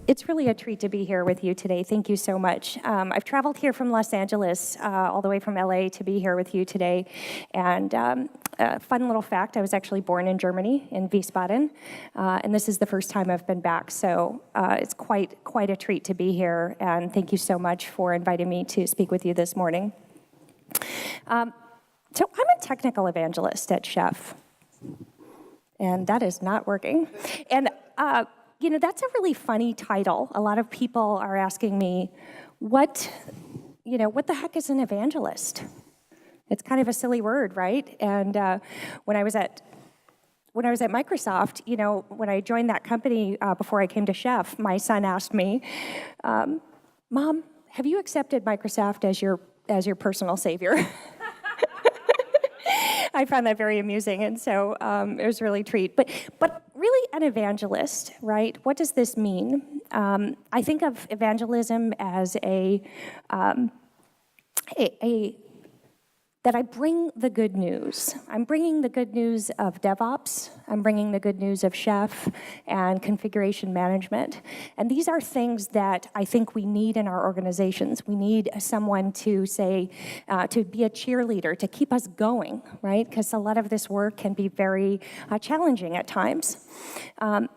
It's really a treat to be here with you today. Thank you so much. I've traveled here from Los Angeles all the way from LA to be here with you today. And a fun little fact, I was actually born in Germany, in Wiesbaden, and this is the first time I've been back. So it's quite a treat to be here, and thank you so much for inviting me to speak with you this morning. So I'm a technical evangelist at Chef, and that is not working. And that's a really funny title. A lot of people are asking me, what the heck is an evangelist? It's kind of a silly word, right? And when I was at Microsoft, when I joined that company before I came to Chef, my son asked me, "Mom, have you accepted Microsoft as your personal savior?" I found that very amusing, and so it was really a treat. But really, an evangelist, right? What does this mean? I think of evangelism as that I bring the good news. I'm bringing the good news of DevOps. I'm bringing the good news of Chef and configuration management. And these are things that I think we need in our organizations. We need someone to say, to be a cheerleader, to keep us going, right? Because a lot of this work can be very challenging at times. But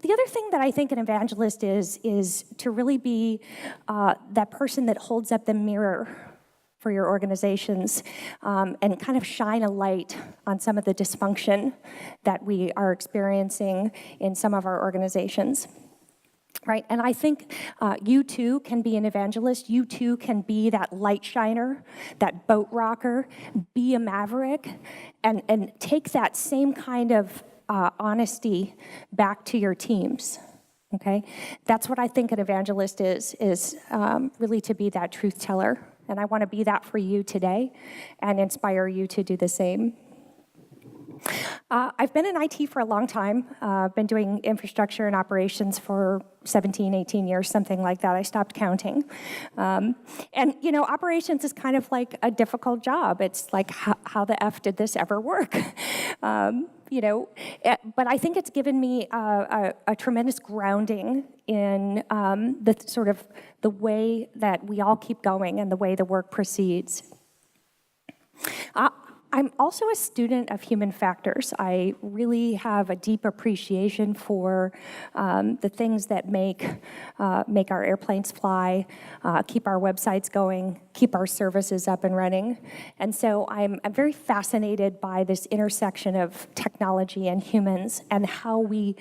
the other thing that I think an evangelist is to really be that person that holds up the mirror for your organizations and kind of shine a light on some of the dysfunction that we are experiencing in some of our organizations. Right, and I think you too can be an evangelist. You too can be that light shiner, that boat rocker, be a maverick, and take that same kind of honesty back to your teams. Okay, that's what I think an evangelist is really to be that truth teller. And I want to be that for you today and inspire you to do the same. I've been in IT for a long time. I've been doing infrastructure and operations for 17, 18 years, something like that. I stopped counting. And operations is kind of like a difficult job. It's like, how the F did this ever work? But I think it's given me a tremendous grounding in the way that we all keep going and the way the work proceeds. I'm also a student of human factors. I really have a deep appreciation for the things that make our airplanes fly, keep our websites going, keep our services up and running. And so I'm very fascinated by this intersection of technology and humans and how we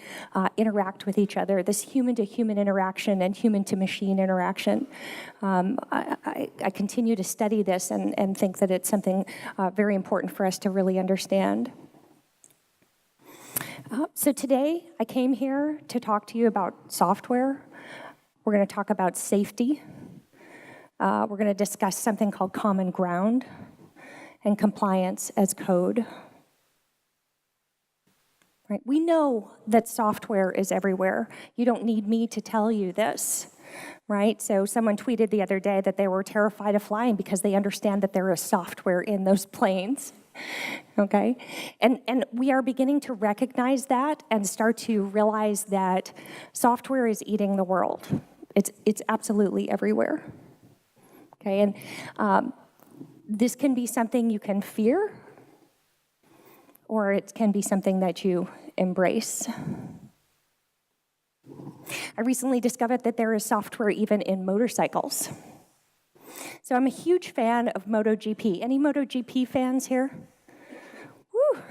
interact with each other, this human-to-human interaction and human-to-machine interaction. I continue to study this and think that it's something very important for us to really understand. So today, I came here to talk to you about software. We're going to talk about safety. We're going to discuss something called common ground and compliance as code. Right? We know that software is everywhere. You don't need me to tell you this. Right? So someone tweeted the other day that they were terrified of flying because they understand that there is software in those planes. Okay? And we are beginning to recognize that and start to realize that software is eating the world. It's absolutely everywhere. Okay? And this can be something you can fear, or it can be something that you embrace. I recently discovered that there is software even in motorcycles. So I'm a huge fan of MotoGP. Any MotoGP fans here? Woo!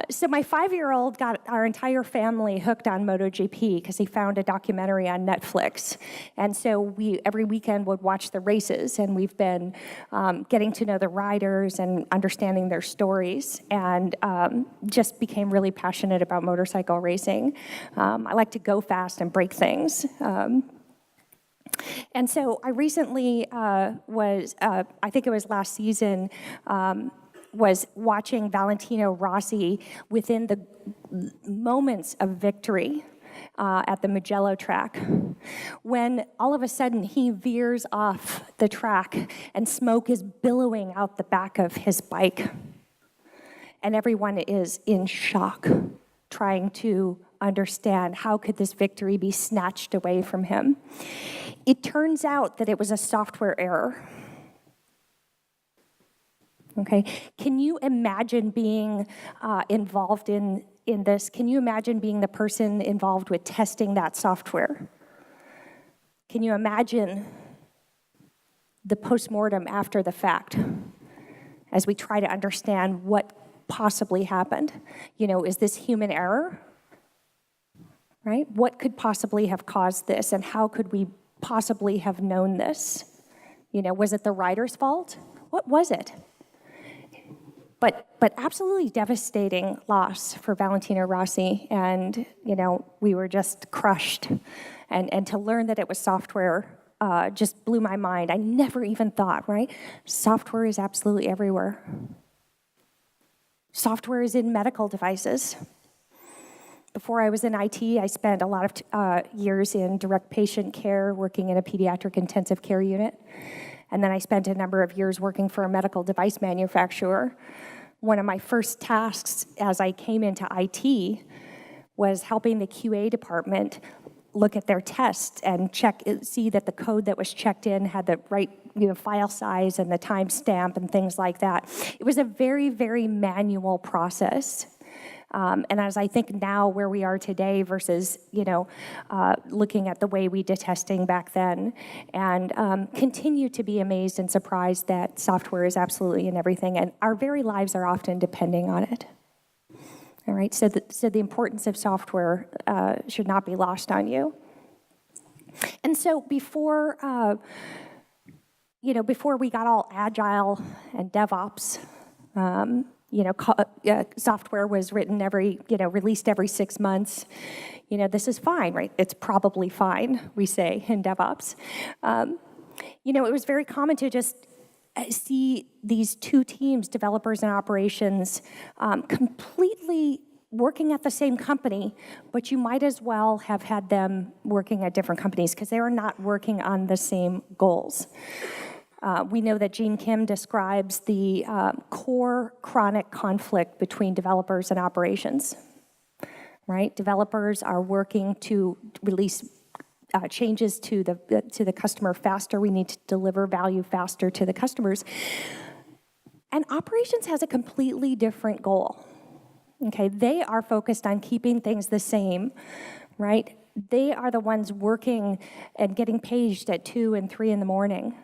So my 5-year-old got our entire family hooked on MotoGP because he found a documentary on Netflix. And so we every weekend would watch the races, and we've been getting to know the riders and understanding their stories, and just became really passionate about motorcycle racing. I like to go fast and break things. And so I recently I think it was last season, was watching Valentino Rossi within the moments of victory at the Mugello track, when all of a sudden he veers off the track and smoke is billowing out the back of his bike. And everyone is in shock, trying to understand how could this victory be snatched away from him. It turns out that it was a software error. Okay, can you imagine being involved in this? Can you imagine being the person involved with testing that software? Can you imagine the postmortem after the fact as we try to understand what possibly happened? You know, is this human error? Right? What could possibly have caused this, and how could we possibly have known this? You know, was it the writer's fault? What was it? But absolutely devastating loss for Valentino Rossi, and you know, we were just crushed. And to learn that it was software just blew my mind. I never even thought, right? Software is absolutely everywhere. Software is in medical devices. Before I was in IT, I spent a lot of years in direct patient care, working in a pediatric intensive care unit. And then I spent a number of years working for a medical device manufacturer. One of my first tasks as I came into IT was helping the QA department look at their tests and see that the code that was checked in had the right file size and the timestamp and things like that. It was a very, very manual process. And as I think now where we are today versus, looking at the way we did testing back then, and continue to be amazed and surprised that software is absolutely in everything, and our very lives are often depending on it. All right, so the importance of software should not be lost on you. And so before we got all Agile and DevOps, software was written released every 6 months. This is fine, right? It's probably fine, we say in DevOps. It was very common to just see these two teams, developers and operations, completely working at the same company, but you might as well have had them working at different companies because they were not working on the same goals. We know that Gene Kim describes the core chronic conflict between developers and operations, right? Developers are working to release changes to the customer faster. We need to deliver value faster to the customers. And operations has a completely different goal. Okay, they are focused on keeping things the same, right? They are the ones working and getting paged at 2 and 3 in the morning.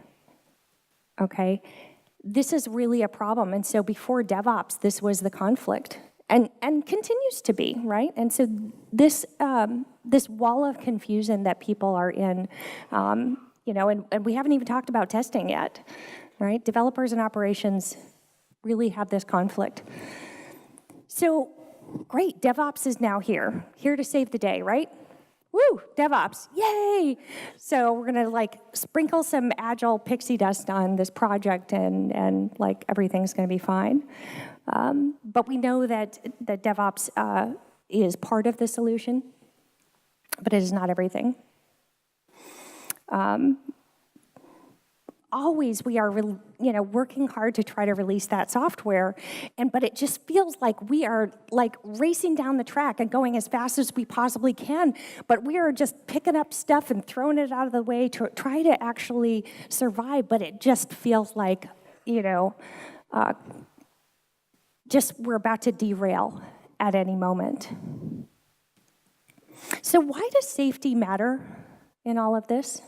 Okay, this is really a problem. And so before DevOps, this was the conflict, and continues to be, right? And so this wall of confusion that people are in, and we haven't even talked about testing yet, right? Developers and operations really have this conflict. So great, DevOps is now here to save the day, right? Woo, DevOps, yay! So we're gonna sprinkle some Agile pixie dust on this project and everything's gonna be fine. But we know that DevOps is part of the solution, but it is not everything. Always we are working hard to try to release that software, but it just feels like we are racing down the track and going as fast as we possibly can, but we are just picking up stuff and throwing it out of the way to try to actually survive, but it just feels like just we're about to derail at any moment. So why does safety matter in all of this?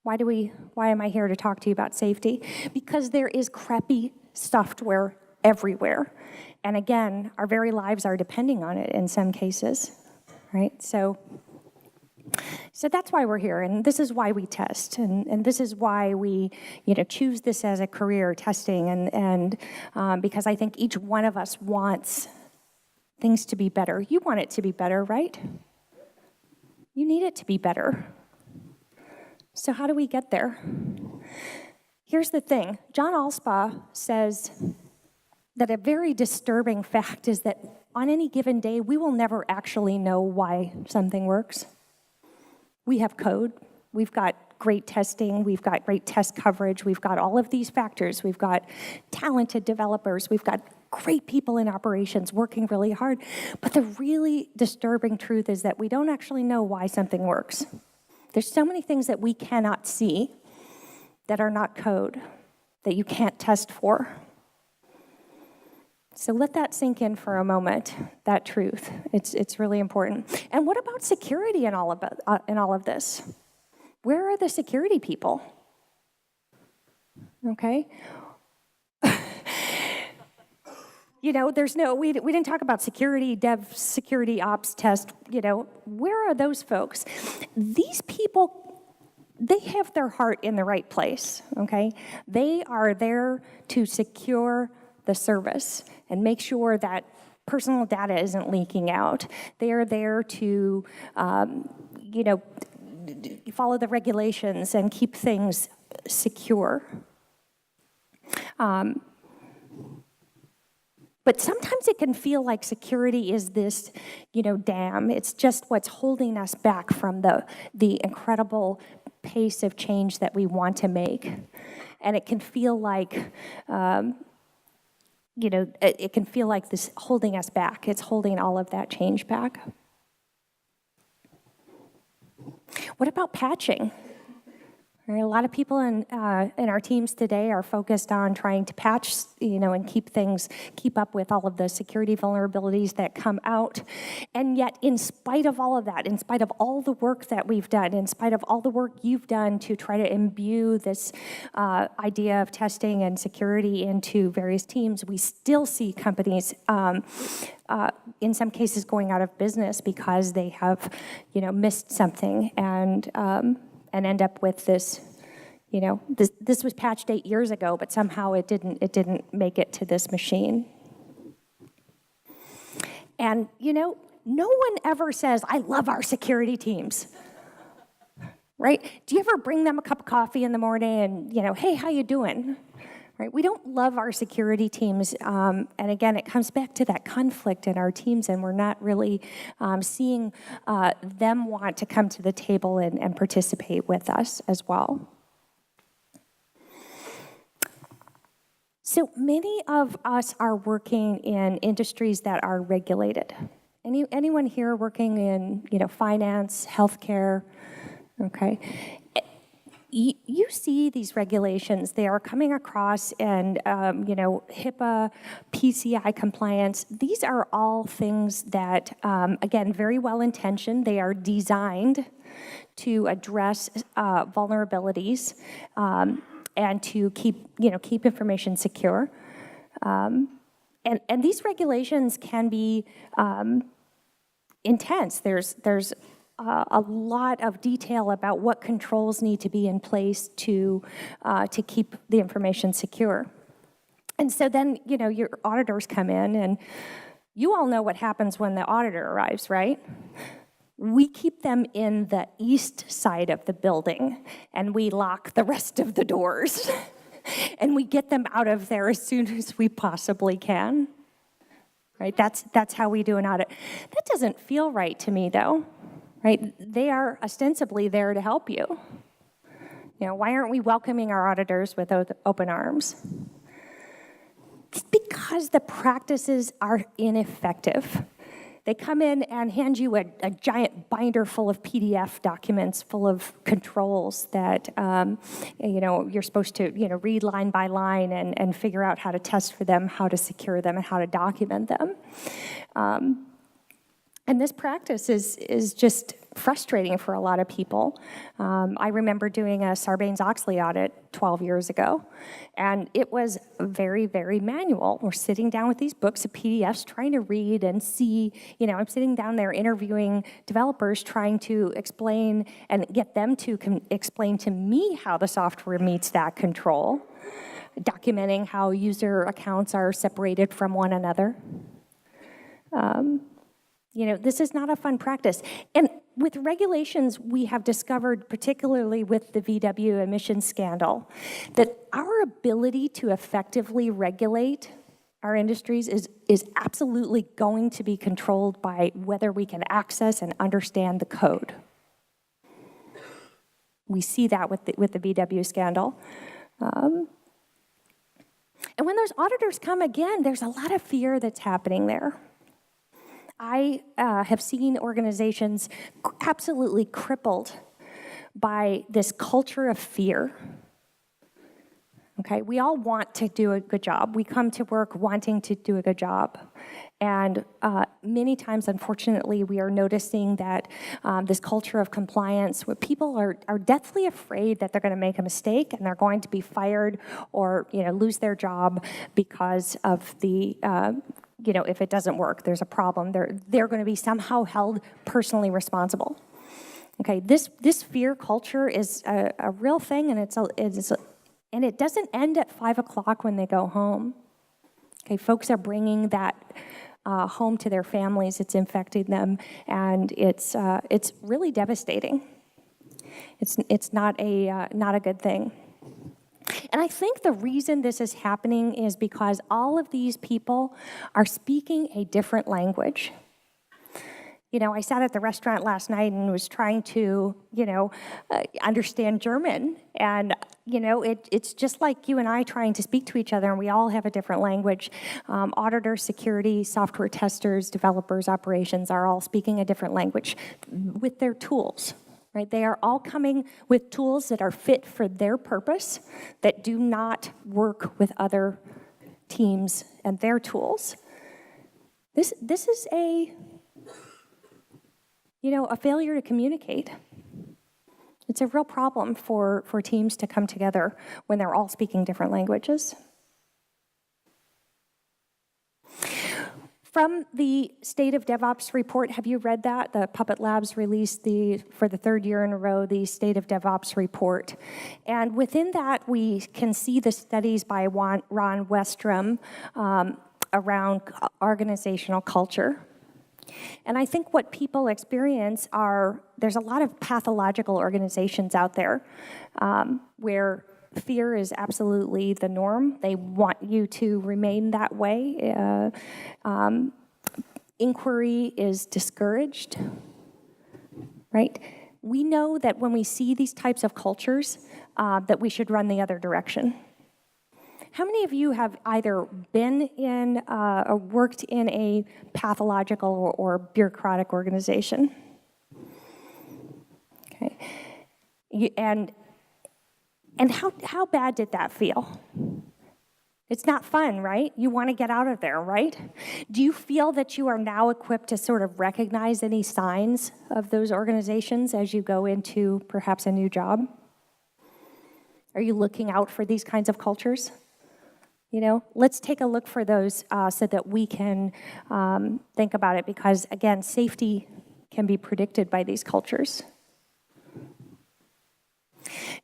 Why am I here to talk to you about safety? Because there is crappy software everywhere. And again, our very lives are depending on it in some cases, right? So that's why we're here, and this is why we test, and this is why we choose this as a career, testing, and because I think each one of us wants things to be better. You want it to be better, right? You need it to be better. So how do we get there? Here's the thing. John Allspaw says that a very disturbing fact is that on any given day, we will never actually know why something works. We have code. We've got great testing. We've got great test coverage. We've got all of these factors. We've got talented developers. We've got great people in operations working really hard. But the really disturbing truth is that we don't actually know why something works. There's so many things that we cannot see that are not code, that you can't test for. So let that sink in for a moment, that truth. It's really important. And what about security in all of this? Where are the security people? Okay? You know, we didn't talk about security, dev, security, ops, test, you know, where are those folks? These people, they have their heart in the right place, okay? They are there to secure the service and make sure that personal data isn't leaking out. They are there to, you know, follow the regulations and keep things secure. But sometimes it can feel like security is this, you know, dam. It's just what's holding us back from the incredible pace of change that we want to make. And it can feel like, you know, it can feel like this holding us back. It's holding all of that change back. What about patching? A lot of people in our teams today are focused on trying to patch, you know, and keep up with all of the security vulnerabilities that come out. And yet, in spite of all of that, in spite of all the work that we've done, in spite of all the work you've done to try to imbue this idea of testing and security into various teams, we still see companies in some cases going out of business because they have, you know, missed something and end up with this, you know, this was patched 8 years ago, but somehow it didn't make it to this machine. And, you know, no one ever says, I love our security teams, right? Do you ever bring them a cup of coffee in the morning and, you know, hey, how you doing? Right? We don't love our security teams, and again, it comes back to that conflict in our teams, and we're not really seeing them want to come to the table and participate with us as well. So many of us are working in industries that are regulated. Anyone here working in, you know, finance, healthcare? Okay. You see these regulations, they are coming across, and you know, HIPAA, PCI compliance, these are all things that, again, very well intentioned. They are designed to address vulnerabilities and to keep information secure. And these regulations can be intense. There's a lot of detail about what controls need to be in place to keep the information secure. And so then, you know, your auditors come in, and you all know what happens when the auditor arrives, right? We keep them in the east side of the building, and we lock the rest of the doors. And we get them out of there as soon as we possibly can. Right? That's how we do an audit. That doesn't feel right to me, though. Right? They are ostensibly there to help you. You know, why aren't we welcoming our auditors with open arms? It's because the practices are ineffective. They come in and hand you a giant binder full of PDF documents full of controls that you know, you're supposed to, you know, read line by line and figure out how to test for them, how to secure them, and how to document them. And this practice is just frustrating for a lot of people. I remember doing a Sarbanes-Oxley audit 12 years ago, and it was very, very manual. We're sitting down with these books of PDFs trying to read and see, you know, I'm sitting down there interviewing developers trying to explain and get them to explain to me how the software meets that control, documenting how user accounts are separated from one another. You know, this is not a fun practice. And with regulations, we have discovered, particularly with the VW emissions scandal, that our ability to effectively regulate our industries is absolutely going to be controlled by whether we can access and understand the code. We see that with the VW scandal. And when those auditors come again, there's a lot of fear that's happening there. I have seen organizations absolutely crippled by this culture of fear. Okay, we all want to do a good job. We come to work wanting to do a good job. And many times, unfortunately, we are noticing that this culture of compliance, where people are deathly afraid that they're going to make a mistake and they're going to be fired or lose their job because of the if it doesn't work, there's a problem. They're going to be somehow held personally responsible. Okay, this fear culture is a real thing, and and it doesn't end at 5 o'clock when they go home. Okay, folks are bringing that home to their families. It's infecting them, and it's really devastating. It's not a good thing. And I think the reason this is happening is because all of these people are speaking a different language. I sat at the restaurant last night and was trying to, understand German. And, it's just like you and I trying to speak to each other, and we all have a different language. Auditors, security, software testers, developers, operations are all speaking a different language with their tools. Right? They are all coming with tools that are fit for their purpose, that do not work with other teams and their tools. This is a failure to communicate. It's a real problem for teams to come together when they're all speaking different languages. From the State of DevOps report, have you read that? The Puppet Labs released for the third year in a row, the State of DevOps report. And within that, we can see the studies by Ron Westrom around organizational culture. And I think what people experience there's a lot of pathological organizations out there where fear is absolutely the norm. They want you to remain that way. Inquiry is discouraged, right? We know that when we see these types of cultures, that we should run the other direction. How many of you have either been in or worked in a pathological or bureaucratic organization? Okay. And how bad did that feel? It's not fun, right? You want to get out of there, right? Do you feel that you are now equipped to sort of recognize any signs of those organizations as you go into perhaps a new job? Are you looking out for these kinds of cultures? Let's take a look for those so that we can think about it, because, again, safety can be predicted by these cultures.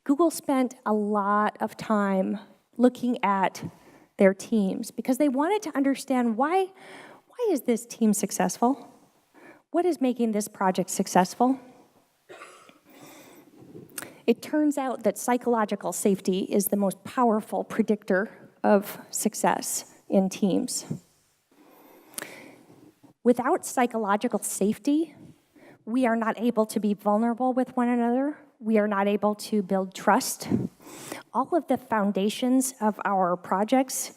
Google spent a lot of time looking at their teams because they wanted to understand why is this team successful? What is making this project successful? It turns out that psychological safety is the most powerful predictor of success in teams. Without psychological safety, we are not able to be vulnerable with one another. We are not able to build trust. All of the foundations of our projects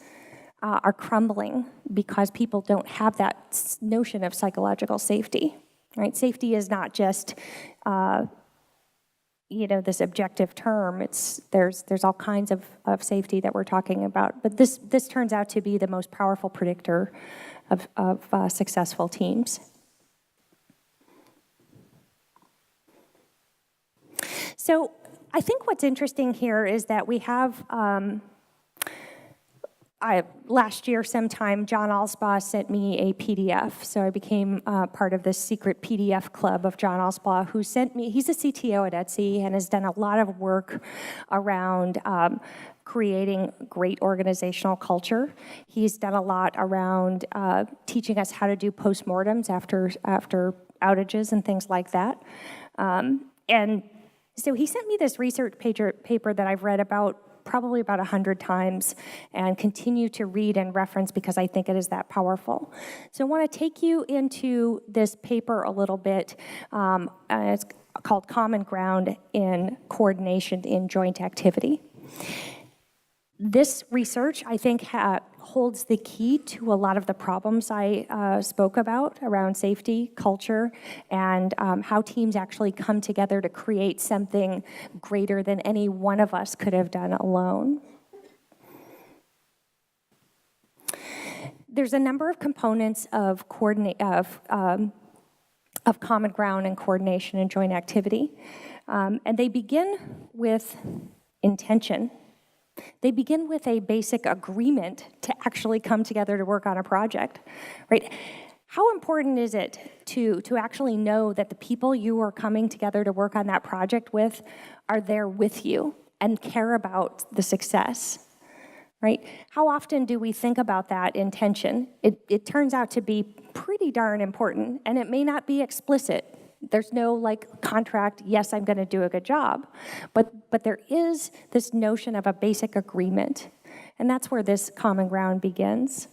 are crumbling because people don't have that notion of psychological safety, right? Safety is not just this objective term. There's all kinds of safety that we're talking about. But this turns out to be the most powerful predictor of successful teams. So I think what's interesting here is that we have, last year sometime, John Alspaugh sent me a PDF. So I became part of this secret PDF club of John Alspaugh, who sent me, he's a CTO at Etsy and has done a lot of work around creating great organizational culture. He's done a lot around teaching us how to do postmortems after outages and things like that. And so he sent me this research paper that I've read probably about 100 times and continue to read and reference because I think it is that powerful. So I want to take you into this paper a little bit. It's called Common Ground in Coordination in Joint Activity. This research, I think, holds the key to a lot of the problems I spoke about around safety, culture, and how teams actually come together to create something greater than any one of us could have done alone. There's a number of components of common ground and coordination and joint activity, and they begin with intention. They begin with a basic agreement to actually come together to work on a project, right? How important is it to actually know that the people you are coming together to work on that project with are there with you and care about the success, right? How often do we think about that intention? It turns out to be pretty darn important, and it may not be explicit. There's no like contract, yes, I'm going to do a good job. But there is this notion of a basic agreement, and that's where this common ground begins.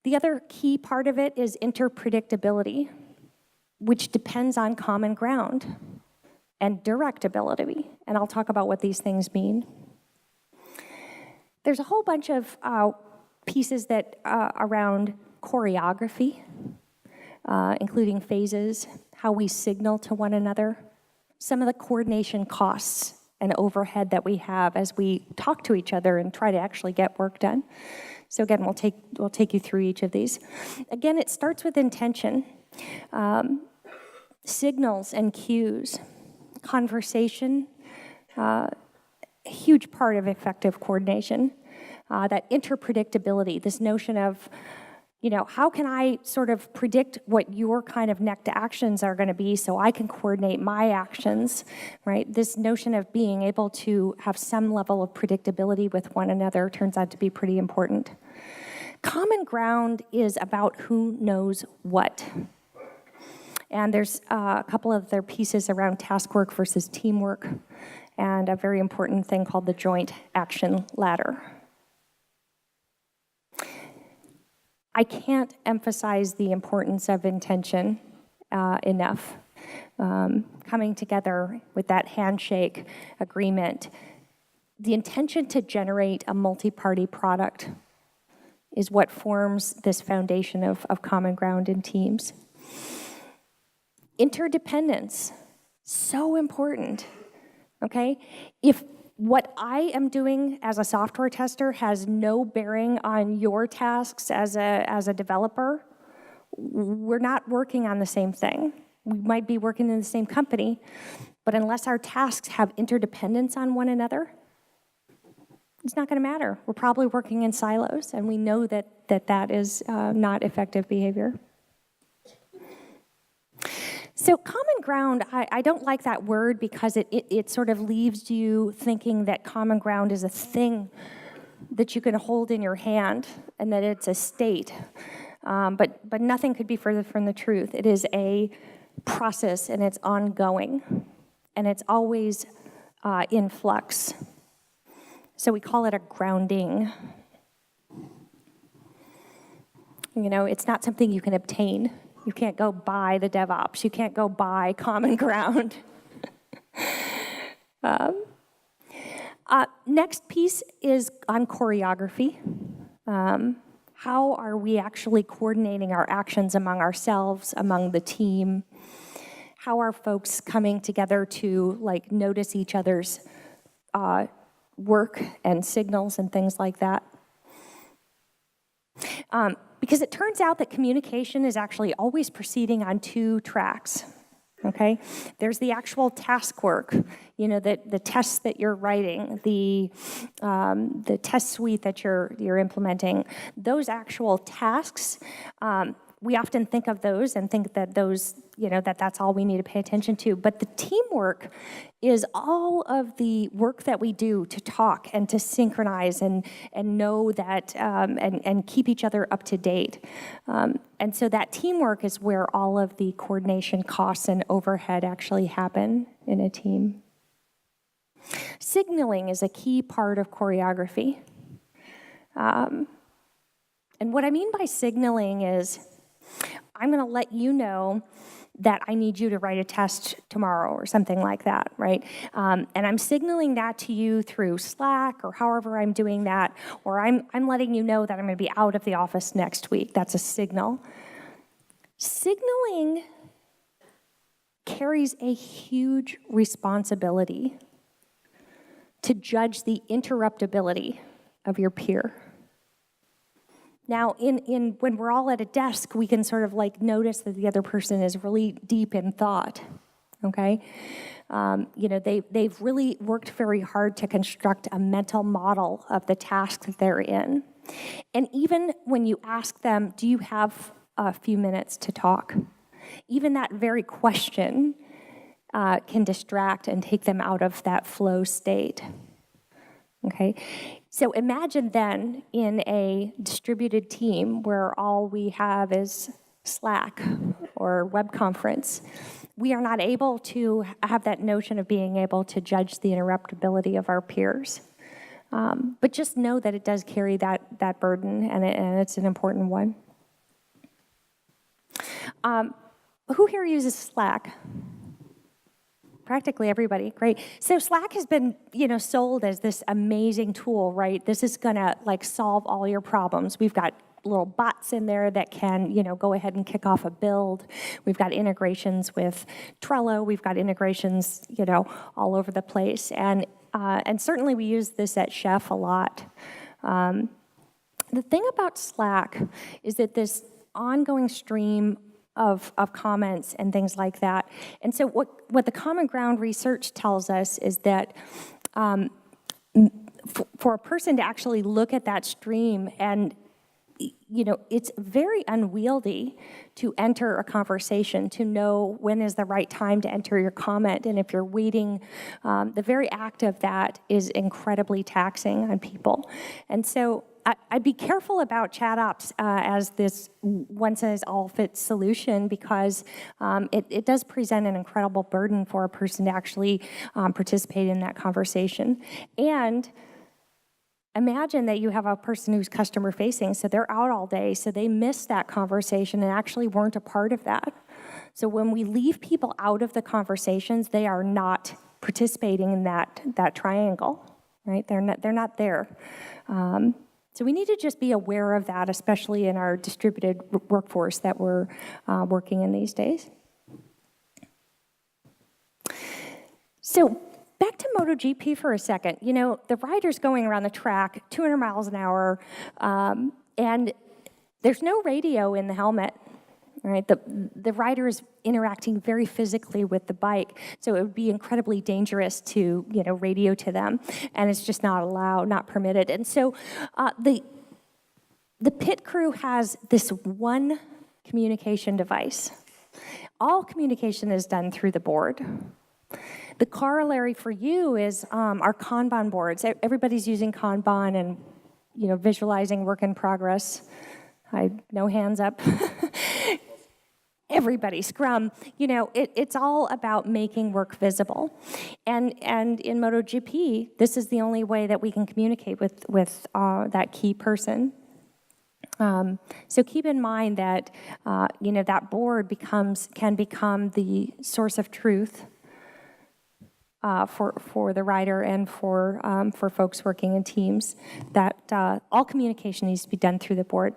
The other key part of it is interpredictability, which depends on common ground, and directability, and I'll talk about what these things mean. There's a whole bunch of pieces that around choreography, including phases, how we signal to one another, some of the coordination costs and overhead that we have as we talk to each other and try to actually get work done. So again, we'll take you through each of these. Again, it starts with intention, signals and cues, conversation, a huge part of effective coordination, that interpredictability, this notion of, how can I sort of predict what your kind of next actions are going to be so I can coordinate my actions, right? This notion of being able to have some level of predictability with one another turns out to be pretty important. Common ground is about who knows what. And there's a couple of other pieces around task work versus teamwork, and a very important thing called the joint action ladder. I can't emphasize the importance of intention enough. Coming together with that handshake agreement, the intention to generate a multi-party product is what forms this foundation of common ground in teams. Interdependence, so important, okay? If what I am doing as a software tester has no bearing on your tasks as a developer, we're not working on the same thing. We might be working in the same company, but unless our tasks have interdependence on one another, it's not going to matter. We're probably working in silos, and we know that is not effective behavior. So common ground, I don't like that word because it sort of leaves you thinking that common ground is a thing that you can hold in your hand and that it's a state. But nothing could be further from the truth. It is a process, and it's ongoing, and it's always in flux. So we call it a grounding. It's not something you can obtain. You can't go buy the DevOps. You can't go buy common ground. Next piece is on choreography. How are we actually coordinating our actions among ourselves, among the team? How are folks coming together to notice each other's work and signals and things like that? Because it turns out that communication is actually always proceeding on two tracks, okay? There's the actual task work, the tests that you're writing, the test suite that you're implementing. Those actual tasks, we often think of those and think that those, that's all we need to pay attention to. But the teamwork is all of the work that we do to talk and to synchronize and know that and keep each other up to date. And so that teamwork is where all of the coordination costs and overhead actually happen in a team. Signaling is a key part of choreography. And what I mean by signaling is I'm going to let you know that I need you to write a test tomorrow or something like that, right? And I'm signaling that to you through Slack or however I'm doing that, or I'm letting you know that I'm going to be out of the office next week. That's a signal. Signaling carries a huge responsibility to judge the interruptibility of your peer. Now, when we're all at a desk, we can sort of like notice that the other person is really deep in thought, okay? They've really worked very hard to construct a mental model of the task that they're in. And even when you ask them, do you have a few minutes to talk? Even that very question can distract and take them out of that flow state, okay? So imagine then in a distributed team where all we have is Slack or web conference, we are not able to have that notion of being able to judge the interruptibility of our peers. But just know that it does carry that burden, and it's an important one. Who here uses Slack? Practically everybody, great. So Slack has been, sold as this amazing tool, right? This is gonna like solve all your problems. We've got little bots in there that can, go ahead and kick off a build. We've got integrations with Trello. We've got integrations, all over the place. And certainly we use this at Chef a lot. The thing about Slack is that this ongoing stream of comments and things like that. And so what the Common Ground research tells us is that for a person to actually look at that stream and it's very unwieldy to enter a conversation, to know when is the right time to enter your comment. And if you're waiting, the very act of that is incredibly taxing on people. And so I'd be careful about chat ops as this one-size-all-fits solution because it does present an incredible burden for a person to actually participate in that conversation. And imagine that you have a person who's customer-facing, so they're out all day, so they missed that conversation and actually weren't a part of that. So when we leave people out of the conversations, they are not participating in that triangle, right? They're not there. So we need to just be aware of that, especially in our distributed workforce that we're working in these days. So back to MotoGP for a second. The rider's going around the track 200 miles an hour, and there's no radio in the helmet. Right? The rider is interacting very physically with the bike, so it would be incredibly dangerous to radio to them, and it's just not allowed, not permitted. And so the pit crew has this one communication device. All communication is done through the board. The corollary for you is our Kanban boards. Everybody's using Kanban and visualizing work in progress. No hands up. Everybody, Scrum, it's all about making work visible. And in MotoGP, this is the only way that we can communicate with that key person. So keep in mind that, that board can become the source of truth for the rider and for folks working in teams, that all communication needs to be done through the board.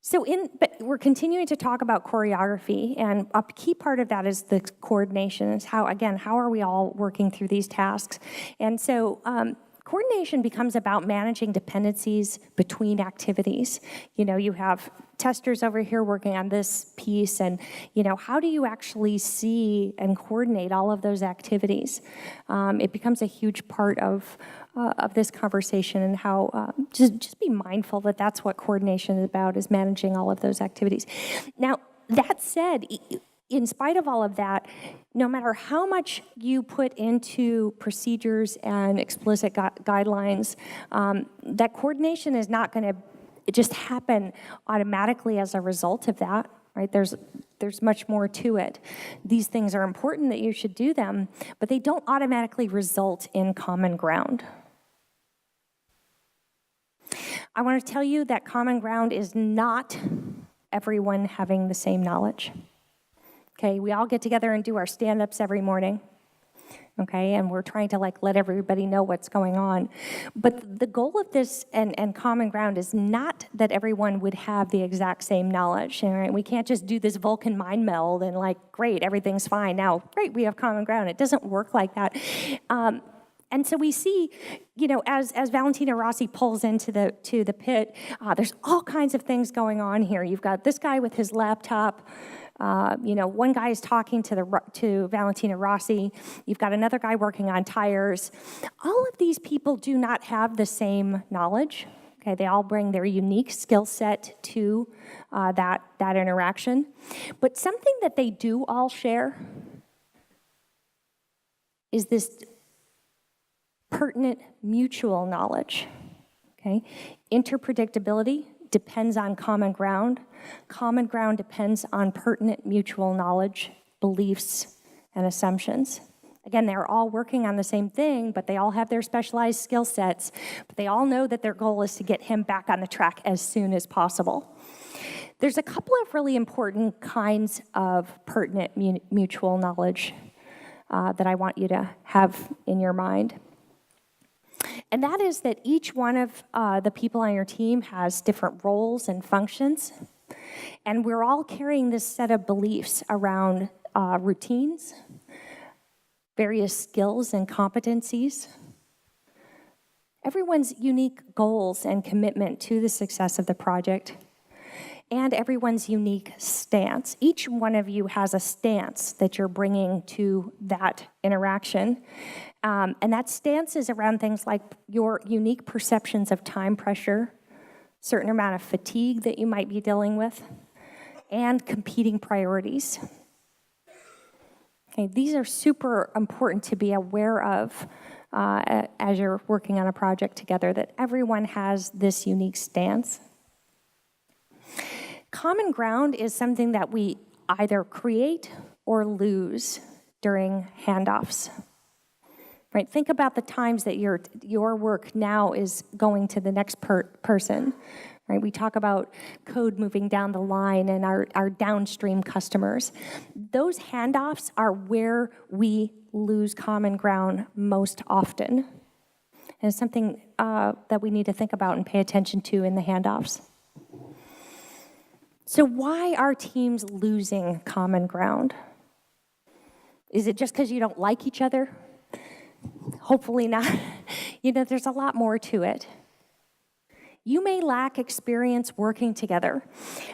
But we're continuing to talk about choreography, and a key part of that is the coordination. It's how are we all working through these tasks? And so coordination becomes about managing dependencies between activities. You have testers over here working on this piece, and how do you actually see and coordinate all of those activities? It becomes a huge part of this conversation, and how just be mindful that that's what coordination is about, is managing all of those activities. Now, that said, in spite of all of that, no matter how much you put into procedures and explicit guidelines, that coordination is not going to just happen automatically as a result of that. Right? There's much more to it. These things are important that you should do them, but they don't automatically result in common ground. I want to tell you that common ground is not everyone having the same knowledge. Okay, we all get together and do our stand-ups every morning. Okay, and we're trying to let everybody know what's going on. But the goal of this and common ground is not that everyone would have the exact same knowledge. Right? We can't just do this Vulcan mind meld and great, everything's fine. Now, great, we have common ground. It doesn't work like that. And so we see, as Valentino Rossi pulls into the pit, there's all kinds of things going on here. You've got this guy with his laptop. One guy is talking to Valentino Rossi. You've got another guy working on tires. All of these people do not have the same knowledge. Okay, they all bring their unique skill set to that interaction. But something that they do all share is this pertinent mutual knowledge. Okay, interpredictability depends on common ground. Common ground depends on pertinent mutual knowledge, beliefs, and assumptions. Again, they're all working on the same thing, but they all have their specialized skill sets, but they all know that their goal is to get him back on the track as soon as possible. There's a couple of really important kinds of pertinent mutual knowledge that I want you to have in your mind. And that is that each one of the people on your team has different roles and functions. And we're all carrying this set of beliefs around routines, various skills and competencies, everyone's unique goals and commitment to the success of the project, and everyone's unique stance. Each one of you has a stance that you're bringing to that interaction. And that stance is around things like your unique perceptions of time pressure, certain amount of fatigue that you might be dealing with, and competing priorities. Okay, these are super important to be aware of as you're working on a project together, that everyone has this unique stance. Common ground is something that we either create or lose during handoffs. Right? Think about the times that your work now is going to the next person. Right? We talk about code moving down the line and our downstream customers. Those handoffs are where we lose common ground most often. And it's something that we need to think about and pay attention to in the handoffs. So why are teams losing common ground? Is it just because you don't like each other? Hopefully not. There's a lot more to it. You may lack experience working together.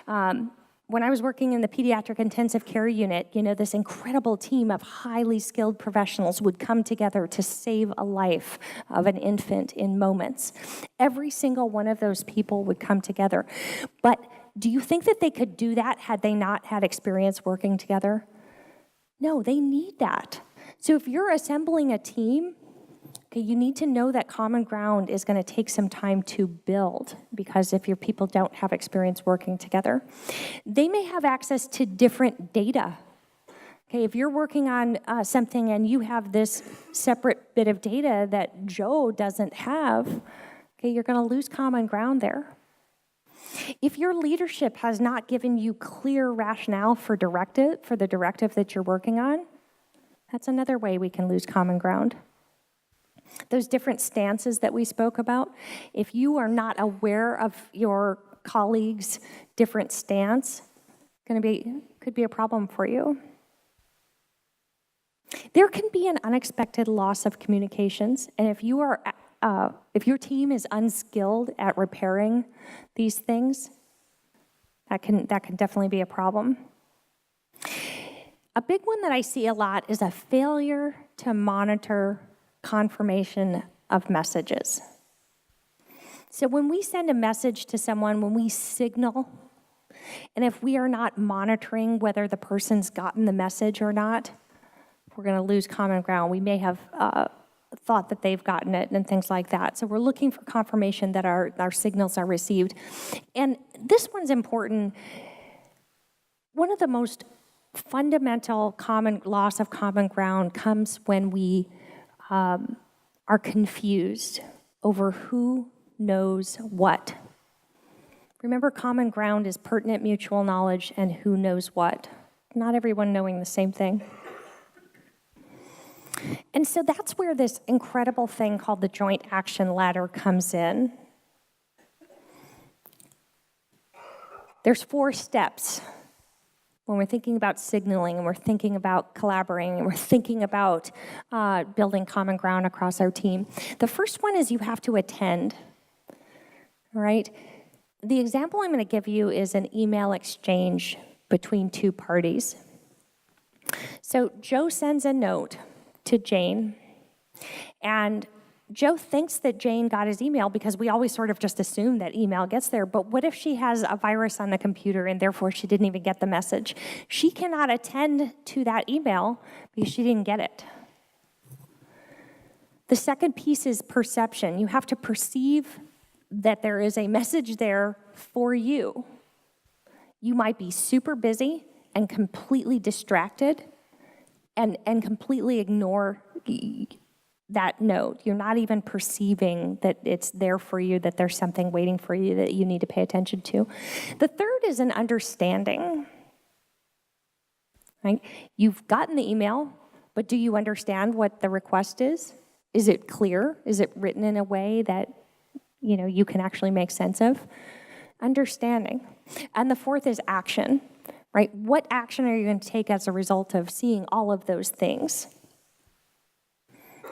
When I was working in the pediatric intensive care unit, this incredible team of highly skilled professionals would come together to save a life of an infant in moments. Every single one of those people would come together. But do you think that they could do that had they not had experience working together? No, they need that. So if you're assembling a team, okay, you need to know that common ground is going to take some time to build, because if your people don't have experience working together, they may have access to different data. Okay, if you're working on something and you have this separate bit of data that Joe doesn't have, okay, you're going to lose common ground there. If your leadership has not given you clear rationale for the directive that you're working on, that's another way we can lose common ground. Those different stances that we spoke about, if you are not aware of your colleagues' different stance, could be a problem for you. There can be an unexpected loss of communications, and if your team is unskilled at repairing these things, that can definitely be a problem. A big one that I see a lot is a failure to monitor confirmation of messages. So when we send a message to someone, when we signal, and if we are not monitoring whether the person's gotten the message or not, we're going to lose common ground. We may have thought that they've gotten it and things like that. So we're looking for confirmation that our signals are received. And this one's important. One of the most fundamental loss of common ground comes when we are confused over who knows what. Remember, common ground is pertinent mutual knowledge and who knows what. Not everyone knowing the same thing. And so that's where this incredible thing called the joint action ladder comes in. There's 4 steps when we're thinking about signaling, and we're thinking about collaborating, and we're thinking about building common ground across our team. The first one is you have to attend, all right? The example I'm going to give you is an email exchange between 2 parties. So Joe sends a note to Jane, and Joe thinks that Jane got his email because we always sort of just assume that email gets there, but what if she has a virus on the computer and therefore she didn't even get the message? She cannot attend to that email because she didn't get it. The second piece is perception. You have to perceive that there is a message there for you. You might be super busy and completely distracted and completely ignore that note. You're not even perceiving that it's there for you, that there's something waiting for you that you need to pay attention to. The third is an understanding. Right? You've gotten the email, but do you understand what the request is? Is it clear? Is it written in a way that you can actually make sense of? Understanding. And the fourth is action, right? What action are you going to take as a result of seeing all of those things?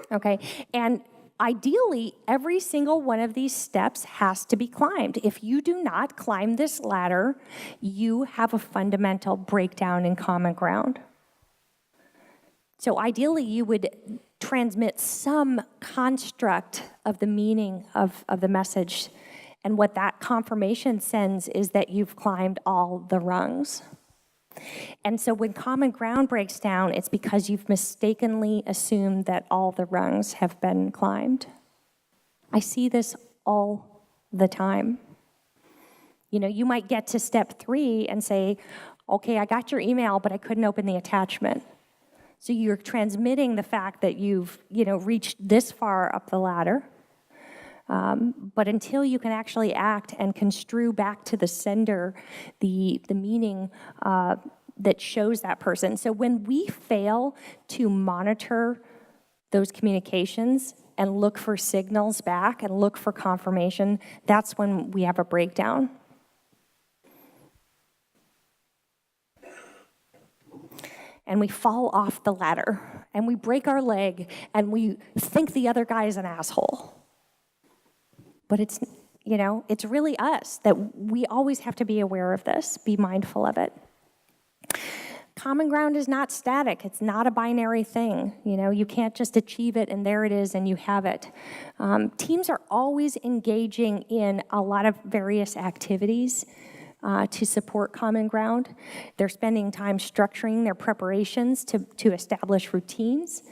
Okay, and ideally, every single one of these steps has to be climbed. If you do not climb this ladder, you have a fundamental breakdown in common ground. So ideally, you would transmit some construct of the meaning of the message, and what that confirmation sends is that you've climbed all the rungs. And so when common ground breaks down, it's because you've mistakenly assumed that all the rungs have been climbed. I see this all the time. You might get to step 3 and say, okay, I got your email, but I couldn't open the attachment. So you're transmitting the fact that you've, reached this far up the ladder. But until you can actually act and construe back to the sender the meaning that shows that person. So when we fail to monitor those communications and look for signals back and look for confirmation, that's when we have a breakdown. And we fall off the ladder, and we break our leg, and we think the other guy is an asshole. But it's really us, that we always have to be aware of this, be mindful of it. Common ground is not static. It's not a binary thing. You can't just achieve it and there it is and you have it. Teams are always engaging in a lot of various activities to support common ground. They're spending time structuring their preparations to establish routines.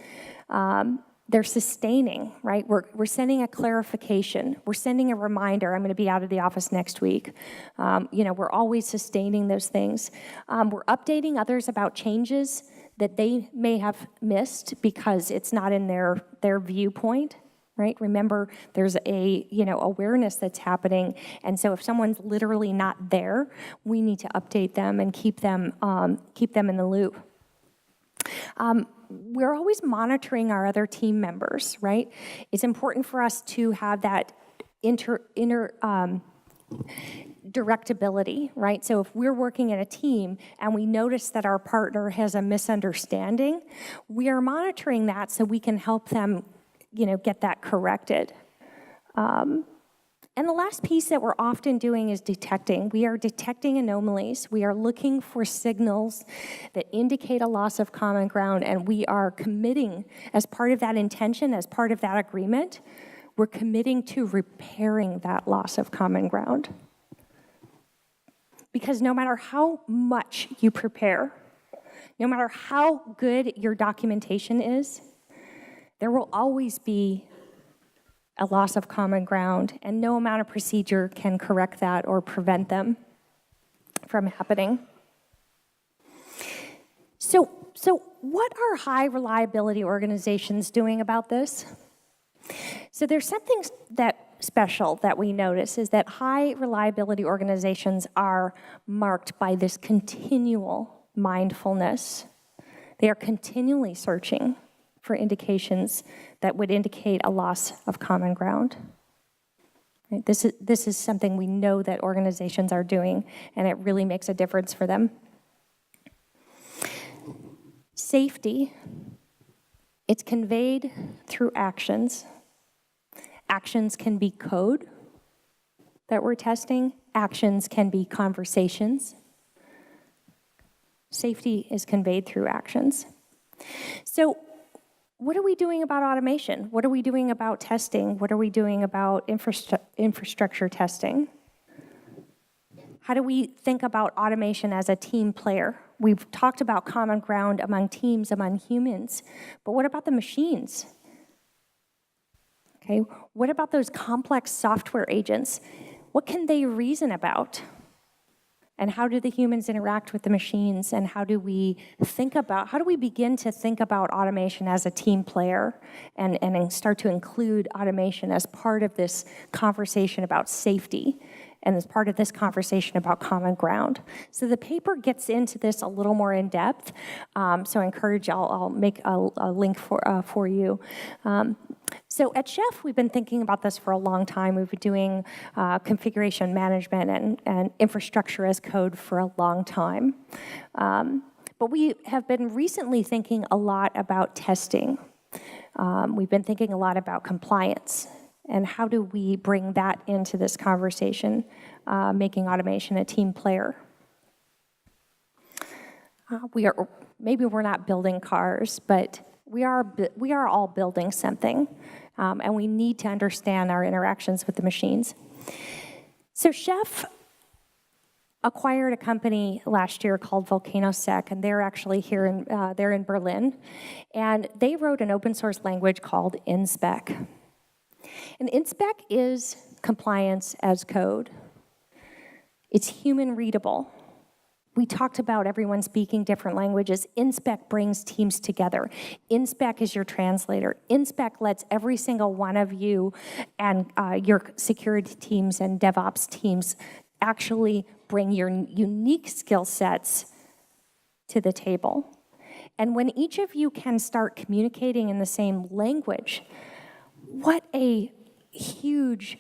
They're sustaining, right? We're sending a clarification. We're sending a reminder. I'm going to be out of the office next week. We're always sustaining those things. We're updating others about changes that they may have missed because it's not in their viewpoint, right? Remember, there's a awareness that's happening, and so if someone's literally not there, we need to update them and keep them in the loop. We're always monitoring our other team members, right? It's important for us to have that directability, right? So if we're working in a team and we notice that our partner has a misunderstanding, we are monitoring that so we can help them, get that corrected. And the last piece that we're often doing is detecting. We are detecting anomalies. We are looking for signals that indicate a loss of common ground, and we are committing, as part of that intention, as part of that agreement, we're committing to repairing that loss of common ground. Because no matter how much you prepare, no matter how good your documentation is, there will always be a loss of common ground, and no amount of procedure can correct that or prevent them from happening. So what are high reliability organizations doing about this? So there's something that special that we notice is that high reliability organizations are marked by this continual mindfulness. They are continually searching for indications that would indicate a loss of common ground. Right? This is something we know that organizations are doing, and it really makes a difference for them. Safety, it's conveyed through actions. Actions can be code that we're testing. Actions can be conversations. Safety is conveyed through actions. So what are we doing about automation? What are we doing about testing? What are we doing about infrastructure testing? How do we think about automation as a team player? We've talked about common ground among teams, among humans, but what about the machines? Okay, what about those complex software agents? What can they reason about? And how do the humans interact with the machines? And how do we begin to think about automation as a team player and start to include automation as part of this conversation about safety and as part of this conversation about common ground? So the paper gets into this a little more in depth. So I encourage, I'll make a link for you. So at Chef, we've been thinking about this for a long time. We've been doing configuration management and infrastructure as code for a long time. But we have been recently thinking a lot about testing. We've been thinking a lot about compliance and how do we bring that into this conversation, making automation a team player. Maybe we're not building cars, but we are all building something, and we need to understand our interactions with the machines. So Chef acquired a company last year called VolcanoSec, and they're actually here they're in Berlin, and they wrote an open source language called InSpec. And InSpec is compliance as code. It's human readable. We talked about everyone speaking different languages. InSpec brings teams together. InSpec is your translator. InSpec lets every single one of you and your security teams and DevOps teams actually bring your unique skill sets to the table. And when each of you can start communicating in the same language, what a huge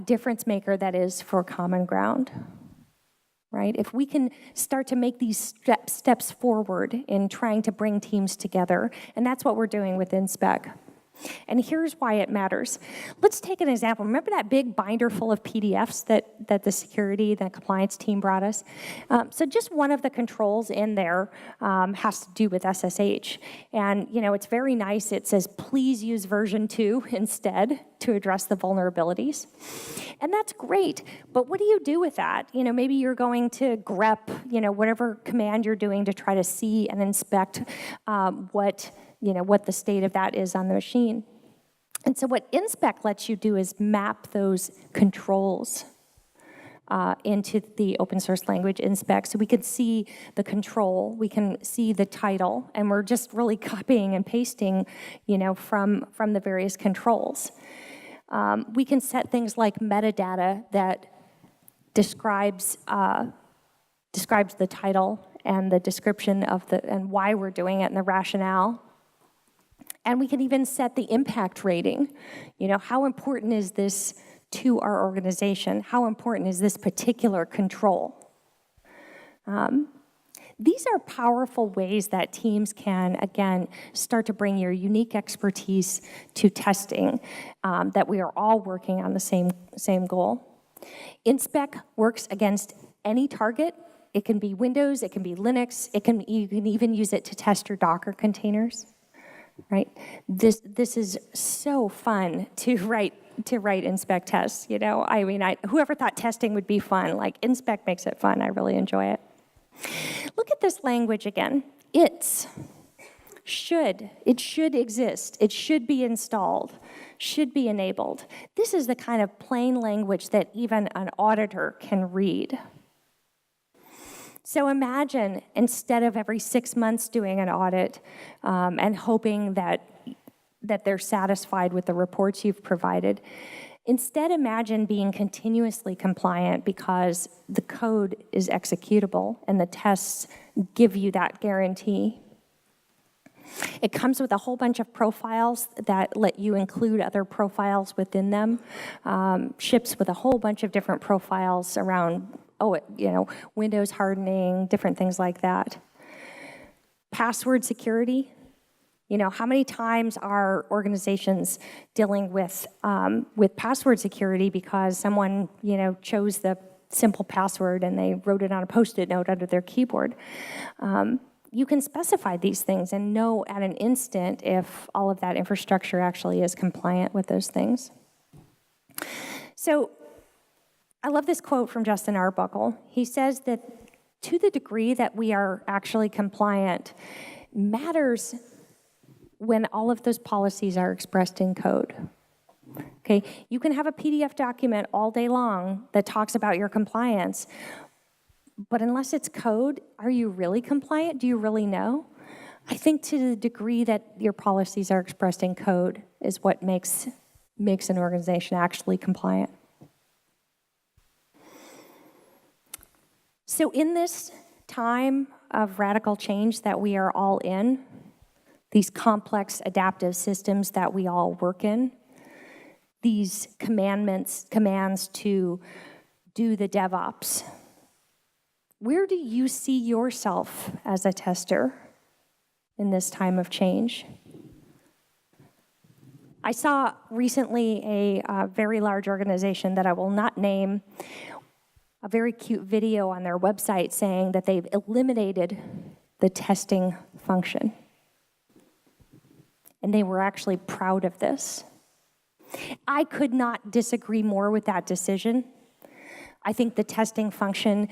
difference maker that is for common ground. Right? If we can start to make these steps forward in trying to bring teams together, and that's what we're doing with InSpec. And here's why it matters. Let's take an example. Remember that big binder full of PDFs that the security, the compliance team brought us? So just one of the controls in there has to do with SSH. And it's very nice. It says, please use version 2 instead to address the vulnerabilities. And that's great. But what do you do with that? Maybe you're going to grep, whatever command you're doing to try to see and inspect what the state of that is on the machine. And so what InSpec lets you do is map those controls into the open source language InSpec. So we can see the control, we can see the title, and we're just really copying and pasting, from the various controls. We can set things like metadata that describes the title and the description of and why we're doing it and the rationale. And we can even set the impact rating. How important is this to our organization? How important is this particular control? These are powerful ways that teams can, again, start to bring your unique expertise to testing, that we are all working on the same goal. InSpec works against any target. It can be Windows, it can be Linux, you can even use it to test your Docker containers. Right? This is so fun to write InSpec tests. Whoever thought testing would be fun, like InSpec makes it fun. I really enjoy it. Look at this language again. It should exist. It should be installed, should be enabled. This is the kind of plain language that even an auditor can read. So imagine, instead of every 6 months doing an audit and hoping that they're satisfied with the reports you've provided, Instead, imagine being continuously compliant because the code is executable and the tests give you that guarantee. It comes with a whole bunch of profiles that let you include other profiles within them. Ships with a whole bunch of different profiles around, Windows hardening, different things like that. Password security. How many times are organizations dealing with password security because someone, chose the simple password and they wrote it on a Post-it note under their keyboard? You can specify these things and know at an instant if all of that infrastructure actually is compliant with those things. So I love this quote from Justin Arbuckle. He says that to the degree that we are actually compliant matters when all of those policies are expressed in code. Okay, you can have a PDF document all day long that talks about your compliance, but unless it's code, are you really compliant? Do you really know? I think to the degree that your policies are expressed in code is what makes an organization actually compliant. So in this time of radical change that we are all in, these complex adaptive systems that we all work in, these commands to do the DevOps, where do you see yourself as a tester in this time of change? I saw recently a very large organization that I will not name, a very cute video on their website saying that they've eliminated the testing function. And they were actually proud of this. I could not disagree more with that decision. I think the testing function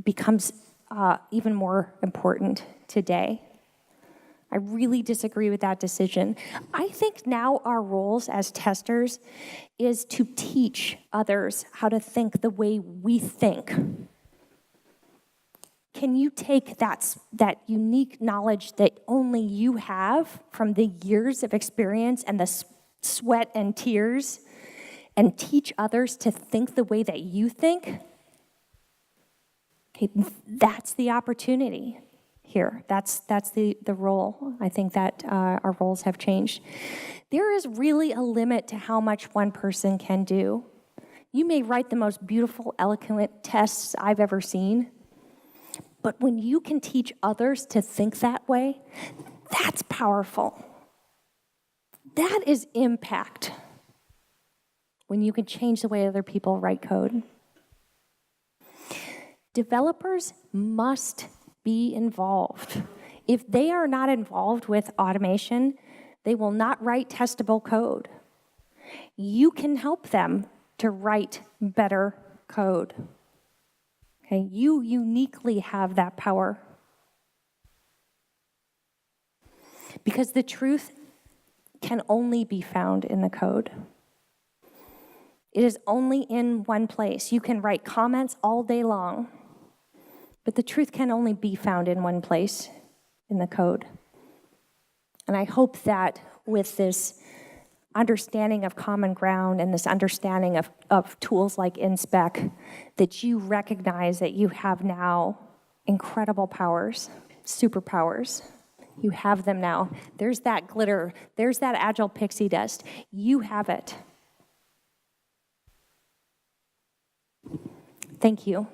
becomes even more important today. I really disagree with that decision. I think now our roles as testers is to teach others how to think the way we think. Can you take that unique knowledge that only you have from the years of experience and the sweat and tears and teach others to think the way that you think? Okay, that's the opportunity here. That's the role. I think that our roles have changed. There is really a limit to how much one person can do. You may write the most beautiful, eloquent tests I've ever seen, but when you can teach others to think that way, that's powerful. That is impact. When you can change the way other people write code. Developers must be involved. If they are not involved with automation, they will not write testable code. You can help them to write better code. Okay, you uniquely have that power. Because the truth can only be found in the code. It is only in one place. You can write comments all day long, but the truth can only be found in one place, in the code. And I hope that with this understanding of common ground and this understanding of tools like InSpec, that you recognize that you have now incredible powers, superpowers. You have them now. There's that glitter. There's that Agile pixie dust. You have it. Thank you.